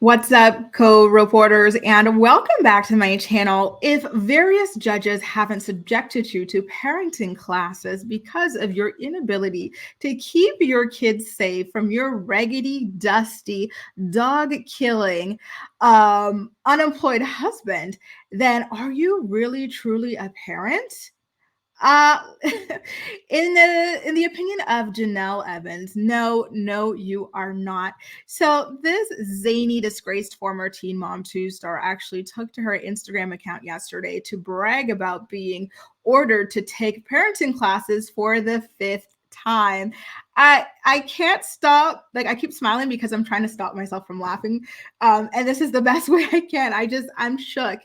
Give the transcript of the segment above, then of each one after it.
What's up, co-reporters, and welcome back to my channel. If various judges haven't subjected you to parenting classes because of your inability to keep your kids safe from your raggedy, dusty, dog-killing, unemployed husband, then are you really, truly a parent? Uh, in the opinion of Jenelle Evans, no, you are not. So this zany, disgraced former Teen Mom 2 star actually took to her Instagram account yesterday to brag about being ordered to take parenting classes for the fifth time. I can't stop. Like, I keep smiling because I'm trying to stop myself from laughing. And this is the best way I can. I'm shook,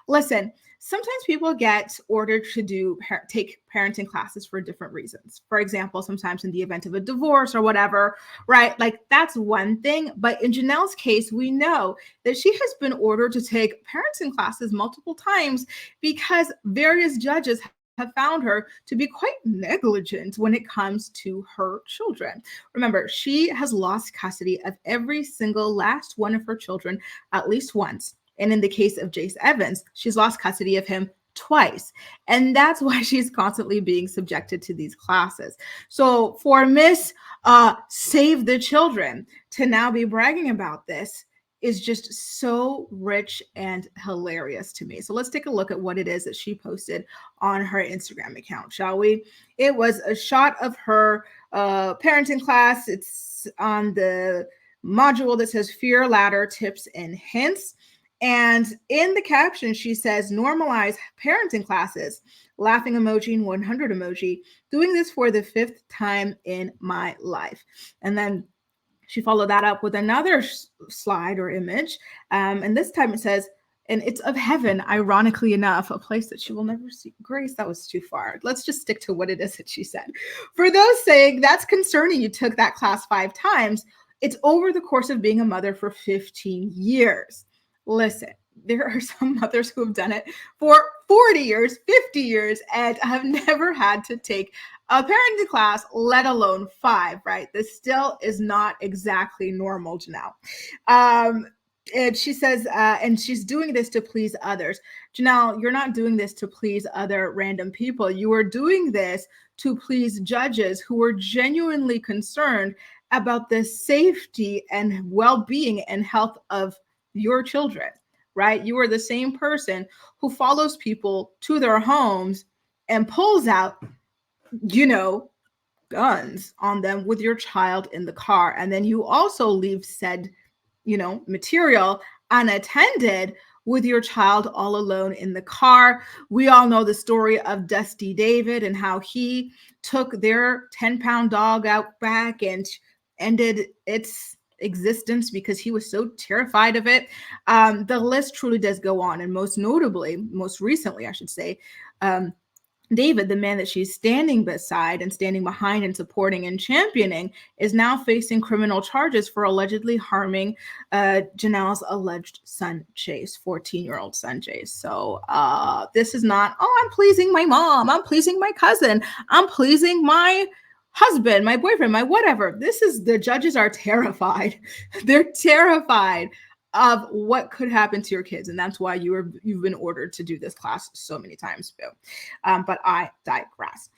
Listen, sometimes people get ordered to take parenting classes for different reasons. For example, sometimes in the event of a divorce or whatever, right? Like, that's one thing. But in Jenelle's case, we know that she has been ordered to take parenting classes multiple times because various judges have found her to be quite negligent when it comes to her children. Remember, she has lost custody of every single last one of her children at least once. And in the case of Jace Evans, she's lost custody of him twice. And that's why she's constantly being subjected to these classes. So for Miss Save the Children to now be bragging about this is just so rich and hilarious to me. So let's take a look at what it is that she posted on her Instagram account, shall we? It was a shot of her parenting class. It's on the module that says Fear Ladder Tips and Hints. And in the caption, she says, normalize parenting classes, laughing emoji and 100 emoji, doing this for the fifth time in my life. And then she followed that up with another slide or image. And this time it says, and it's of heaven, ironically enough, a place that she will never see. Grace, that was too far. Let's just stick to what it is that she said. For those saying that's concerning, you took that class 5 times. It's over the course of being a mother for 15 years. Listen, there are some mothers who have done it for 40 years, 50 years, and have never had to take a parenting class, let alone 5, right? This still is not exactly normal, Jenelle. And she says, and she's doing this to please others. Jenelle, you're not doing this to please other random people. You are doing this to please judges who are genuinely concerned about the safety and well-being and health of your children, right? You are the same person who follows people to their homes and pulls out, guns on them with your child in the car. And then you also leave said, material unattended with your child all alone in the car. We all know the story of Dusty David and how he took their 10-pound dog out back and ended its existence because he was so terrified of it. The list truly does go on. And most recently, I should say, David, the man that she's standing beside and standing behind and supporting and championing, is now facing criminal charges for allegedly harming Jenelle's alleged son, Chase, 14-year-old son, Chase. So this is not, I'm pleasing my mom, I'm pleasing my cousin, I'm pleasing my husband, my boyfriend, my whatever. The judges are terrified. They're terrified of what could happen to your kids. And that's why you've been ordered to do this class so many times, Boo. But I digress.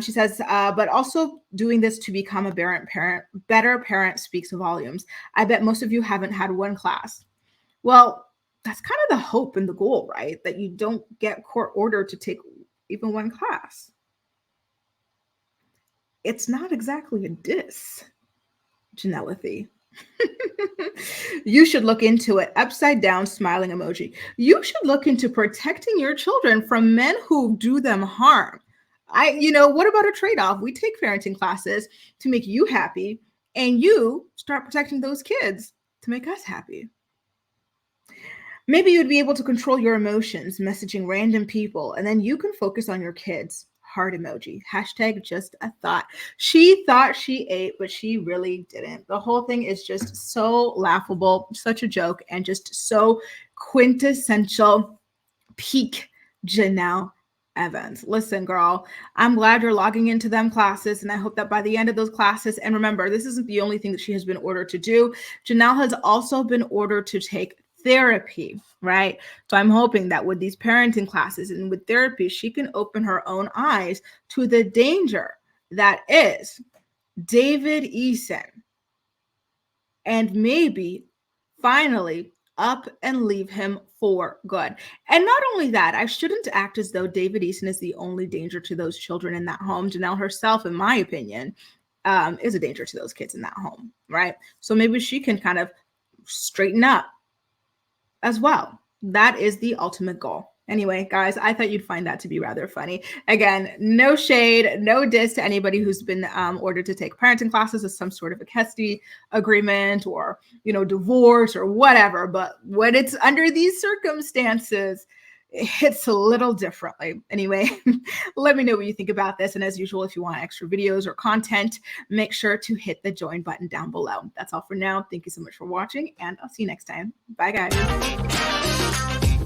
She says, but also doing this to become a better parent speaks volumes. I bet most of you haven't had one class. Well, that's kind of the hope and the goal, right? That you don't get court ordered to take even one class. It's not exactly a diss, Janelle. You should look into it. Upside down smiling emoji. You should look into protecting your children from men who do them harm. What about a trade-off? We take parenting classes to make you happy, and you start protecting those kids to make us happy. Maybe you'd be able to control your emotions, messaging random people, and then you can focus on your kids. Heart emoji. Hashtag just a thought. She thought she ate, but she really didn't. The whole thing is just so laughable, such a joke, and just so quintessential peak Jenelle Evans. Listen, girl, I'm glad you're logging into them classes, and I hope that by the end of those classes, and remember, this isn't the only thing that she has been ordered to do. Jenelle has also been ordered to take therapy, right? So I'm hoping that with these parenting classes and with therapy, she can open her own eyes to the danger that is David Eason, and maybe finally up and leave him for good. And not only that, I shouldn't act as though David Eason is the only danger to those children in that home. Jenelle herself, in my opinion, is a danger to those kids in that home, right? So maybe she can kind of straighten up as well. That is the ultimate goal. Anyway, guys, I thought you'd find that to be rather funny. Again, no shade, no diss to anybody who's been ordered to take parenting classes as some sort of a custody agreement or, divorce or whatever. But when it's under these circumstances, it hits a little differently. Anyway, let me know what you think about this. And as usual, if you want extra videos or content, make sure to hit the join button down below. That's all for now. Thank you so much for watching, and I'll see you next time. Bye, guys.